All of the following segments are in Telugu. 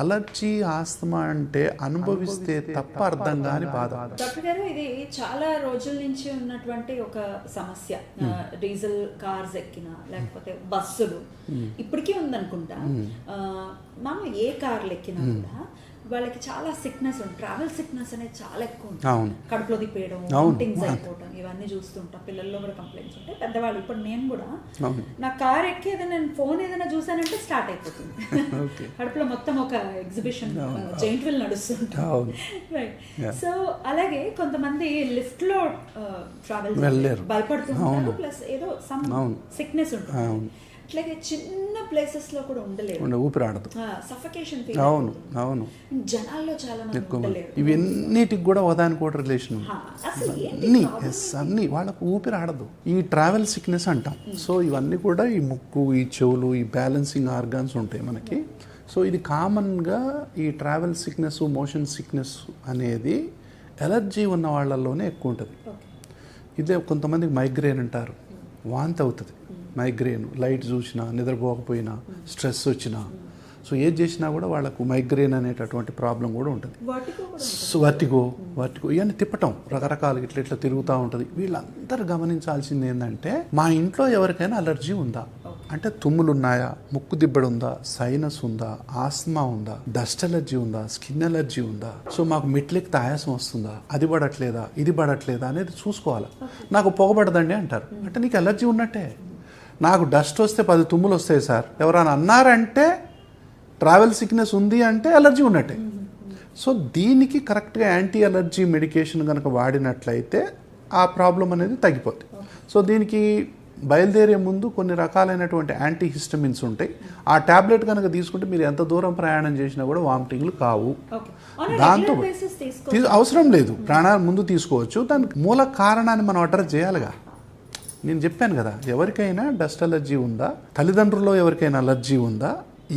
అలర్జీ ఆస్తమా అంటే అనుభవిస్తే తప్ప అర్థం కాని బాధ. డాక్టర్ గారు, ఇది చాలా రోజుల నుంచి ఉన్నటువంటి ఒక సమస్య. డీజిల్ కార్స్ ఎక్కినా లేకపోతే బస్సులు ఇప్పటికీ ఉందనుకుంటా. మామూలు ఏ కార్లు ఎక్కినా కూడా వాళ్ళకి చాలా సిక్నెస్ ఉంటుంది. ట్రావెల్ సిక్నెస్ అనేది చాలా ఎక్కువ ఉంటుంది. కడుపులో తిప్పేయడం, వామిటింగ్స్ అయిపోవడం, ఇవన్నీ చూస్తుంటాం. పిల్లల్లో కూడా కంప్లైంట్స్ ఉంటాయి, పెద్దవాళ్ళు. ఇప్పుడు నేను కూడా నా కార్ ఎక్కి ఏదైనా నేను ఫోన్ ఏదైనా చూసానంటే స్టార్ట్ అయిపోతుంది. కడుపులో మొత్తం ఒక ఎగ్జిబిషన్ జైంట్ వీల్ నడుస్తుంటాం. రైట్. సో అలాగే కొంతమంది లిఫ్ట్ లో ట్రావెల్ భయపడుతుంటారు, ప్లస్ ఏదో సమ్ సిక్నెస్ ఉంటుంది. అట్లాగే చిన్న ప్లేసెస్ లో కూడా ఉండలేరు, ఊపిరాడదు, సఫకేషన్. అవును అవును, జనాల్లో చాలా మంది ఉండలేరు. ఇవన్నిటికి కూడా ఒకదానికి కూడా రిలేషన్ అన్ని వాళ్ళకు ఊపిరాడదు. ఈ ట్రావెల్ సిక్నెస్ అంటాం. సో ఇవన్నీ కూడా ఈ ముక్కు, ఈ చెవులు, ఈ బ్యాలెన్సింగ్ ఆర్గాన్స్ ఉంటాయి మనకి. సో ఇది కామన్గా ఈ ట్రావెల్ సిక్నెస్, మోషన్ సిక్నెస్ అనేది ఎలర్జీ ఉన్న వాళ్ళల్లోనే ఎక్కువ ఉంటుంది. ఇదే కొంతమందికి మైగ్రేన్ అంటారు, వాంతి అవుతుంది. మైగ్రేన్ లైట్ చూసినా, నిద్రపోకపోయినా, స్ట్రెస్ వచ్చినా, సో ఏది చేసినా కూడా వాళ్ళకు మైగ్రేన్ అనేటటువంటి ప్రాబ్లం కూడా ఉంటుంది. సో వర్టిగో ఇవన్నీ తిప్పటం రకరకాలు ఇట్లా తిరుగుతూ ఉంటుంది. వీళ్ళందరూ గమనించాల్సింది ఏంటంటే, మా ఇంట్లో ఎవరికైనా అలర్జీ ఉందా అంటే, తుమ్ములు ఉన్నాయా, ముక్కు దిబ్బడు ఉందా, సైనస్ ఉందా, ఆస్మా ఉందా, డస్ట్ అలర్జీ ఉందా, స్కిన్ అలర్జీ ఉందా, సో మాకు మెట్లెక్కితే ఆయాసం వస్తుందా, అది పడట్లేదా, ఇది పడట్లేదా అనేది చూసుకోవాలి. నాకు పొగబడదండి అంటారు అంటే నీకు అలర్జీ ఉన్నట్టే. నాకు డస్ట్ వస్తే 10 తుమ్ములు వస్తాయి సార్ ఎవరైనా అన్నారంటే ట్రావెల్ సిక్నెస్ ఉంది అంటే అలర్జీ ఉన్నట్టే. సో దీనికి కరెక్ట్గా యాంటీ అలర్జీ మెడికేషన్ కనుక వాడినట్లయితే ఆ ప్రాబ్లం అనేది తగ్గిపోతుంది. సో దీనికి బయలుదేరే ముందు కొన్ని రకాలైనటువంటి యాంటీ హిస్టమిన్స్ ఉంటాయి. ఆ ట్యాబ్లెట్ కనుక తీసుకుంటే మీరు ఎంత దూరం ప్రయాణం చేసినా కూడా వామిటింగ్లు కావు. దాంతో అవసరం లేదు, ప్రాణాలు ముందు తీసుకోవచ్చు. దానికి మూల కారణాన్ని మనం అడ్రస్ చేయాలిగా. నేను చెప్పాను కదా, ఎవరికైనా డస్ట్ అలర్జీ ఉందా, తల్లిదండ్రుల్లో ఎవరికైనా అలర్జీ ఉందా,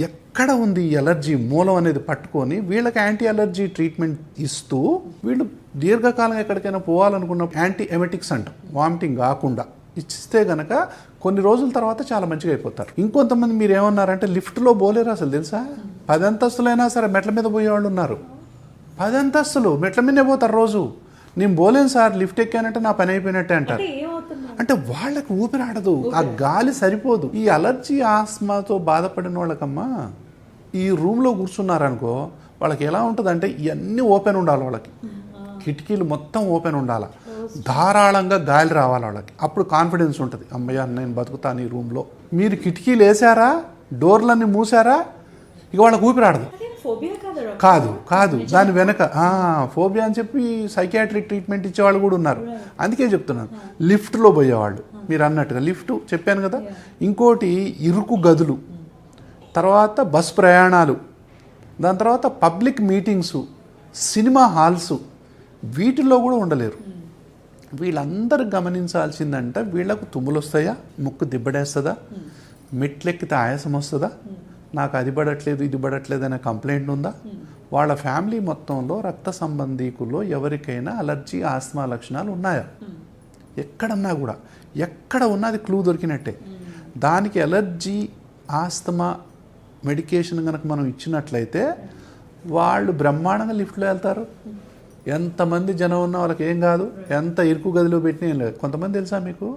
ఎక్కడ ఉంది ఈ అలర్జీ మూలం అనేది పట్టుకొని వీళ్ళకి యాంటీ అలర్జీ ట్రీట్మెంట్ ఇస్తూ, వీళ్ళు దీర్ఘకాలం ఎక్కడికైనా పోవాలనుకున్న యాంటీ ఎమెటిక్స్ అంటాం, వామిటింగ్ కాకుండా ఇస్తే గనక కొన్ని రోజుల తర్వాత చాలా మంచిగా అయిపోతారు. ఇంకొంతమంది మీరు ఏమన్నారంటే లిఫ్ట్లో పోలేరు అసలు తెలుసా. 10 అంతస్తులైనా సరే మెట్ల మీద పోయేవాళ్ళు ఉన్నారు. 10 అంతస్తులు మెట్ల మీదే పోతారు రోజు. నేను పోలేను సార్, లిఫ్ట్ ఎక్కానంటే నా పని అయిపోయినట్టే అంటారు. అంటే వాళ్ళకు ఊపిరాడదు, ఆ గాలి సరిపోదు. ఈ అలర్జీ ఆస్మాతో బాధపడిన వాళ్ళకమ్మా ఈ రూమ్లో కూర్చున్నారనుకో, వాళ్ళకి ఎలా ఉంటుందంటే ఇవన్నీ ఓపెన్ ఉండాలి. వాళ్ళకి కిటికీలు మొత్తం ఓపెన్ ఉండాలి, ధారాళంగా గాలి రావాలి వాళ్ళకి. అప్పుడు కాన్ఫిడెన్స్ ఉంటుంది, అమ్మయ్య నేను బతుకుతాను ఈ రూమ్లో. మీరు కిటికీలు వేసారా, డోర్లన్నీ మూసారా, ఇక వాళ్ళకి ఊపిరాడదు. కాదు దాని వెనక ఫోబియా అని చెప్పి సైకియాట్రిక్ ట్రీట్మెంట్ ఇచ్చేవాళ్ళు కూడా ఉన్నారు. అందుకే చెప్తున్నాను, లిఫ్ట్లో పోయేవాళ్ళు మీరు అన్నట్టుగా. లిఫ్ట్ చెప్పాను కదా. ఇంకోటి ఇరుకు గదులు, తర్వాత బస్ ప్రయాణాలు, దాని తర్వాత పబ్లిక్ మీటింగ్స్, సినిమా హాల్స్, వీటిల్లో కూడా ఉండలేరు. వీళ్ళందరూ గమనించాల్సిందంటే, వీళ్ళకు తుమ్ములు వస్తాయా, ముక్కు దిబ్బడేస్తుందా, మెట్లెక్కితే ఆయాసం వస్తుందా, నాకు అది పడట్లేదు ఇది పడట్లేదు అనే కంప్లైంట్ ఉందా, వాళ్ళ ఫ్యామిలీ మొత్తంలో రక్త సంబంధీకుల్లో ఎవరికైనా అలర్జీ ఆస్మా లక్షణాలు ఉన్నాయా, ఎక్కడన్నా కూడా ఎక్కడ ఉన్నది క్లూ దొరికినట్టే. దానికి అలర్జీ ఆస్తమా మెడికేషన్ కనుక మనం ఇచ్చినట్లయితే వాళ్ళు బ్రహ్మాండంగా లిఫ్ట్లో వెళ్తారు. ఎంతమంది జనం ఉన్నా వాళ్ళకి ఏం కాదు, ఎంత ఇరుకు గదిలో పెట్టినా ఏం లేదు. కొంతమంది తెలుసా మీకు,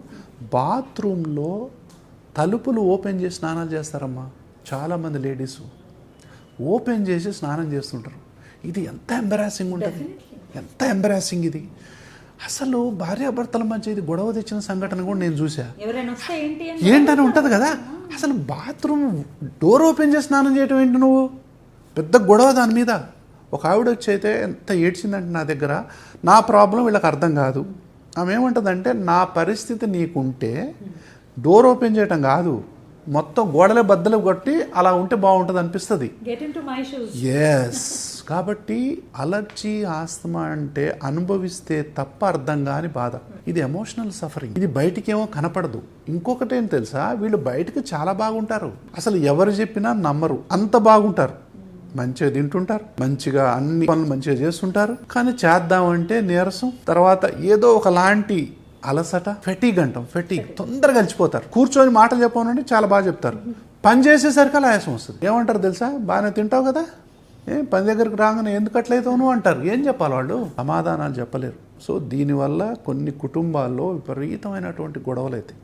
బాత్రూంలో తలుపులు ఓపెన్ చేసి స్నానాలు చేస్తారమ్మా. చాలామంది లేడీస్ ఓపెన్ చేసి స్నానం చేస్తుంటారు. ఇది ఎంత ఎంబరాసింగ్ ఉంటుంది, ఎంత ఎంబరాసింగ్ ఇది. అసలు భార్యాభర్తల మధ్య ఇది గొడవ తెచ్చిన సంఘటన కూడా నేను చూసా. ఏంటని ఉంటుంది కదా, అసలు బాత్రూమ్ డోర్ ఓపెన్ చేసి స్నానం చేయటం ఏంటి నువ్వు, పెద్ద గొడవ దాని మీద. ఒక ఆవిడ వచ్చి అయితే ఎంత ఏడ్చిందంటే నా దగ్గర, నా ప్రాబ్లం వీళ్ళకి అర్థం కాదు. ఆమె ఏమంటుందంటే, నా పరిస్థితి నీకుంటే డోర్ ఓపెన్ చేయటం కాదు, మొత్తం గోడలే బద్దలు కొట్టి అలా ఉంటే బాగుంటుంది అనిపిస్తుంది. ఎస్. కాబట్టి అలర్జీ ఆస్తమా అంటే అనుభవిస్తే తప్ప అర్థం కాని బాధ. ఇది ఎమోషనల్ సఫరింగ్. ఇది బయటికేమో కనపడదు. ఇంకొకటి ఏం తెలుసా, వీళ్ళు బయటకు చాలా బాగుంటారు, అసలు ఎవరు చెప్పినా నమ్మరు, అంత బాగుంటారు. మంచిగా తింటుంటారు, మంచిగా అన్ని పనులు మంచిగా చేస్తుంటారు. కానీ చేద్దామంటే నీరసం, తర్వాత ఏదో ఒకలాంటి అలసట, ఫెటీగ్ అంటాం. ఫెటీగ్, తొందరగా కలిసిపోతారు. కూర్చొని మాటలు చెప్పానంటే చాలా బాగా చెప్తారు, పని చేసేసరికి అలా ఆయాసం వస్తుంది. ఏమంటారు తెలుసా, బాగానే తింటావు కదా, పని దగ్గరకు రాగానే ఎందుకు అట్లయితావు నువ్వు అంటారు. ఏం చెప్పాలి వాళ్ళు? సమాధానాలు చెప్పలేరు. సో దీనివల్ల కొన్ని కుటుంబాల్లో విపరీతమైనటువంటి గొడవలు అవుతాయి.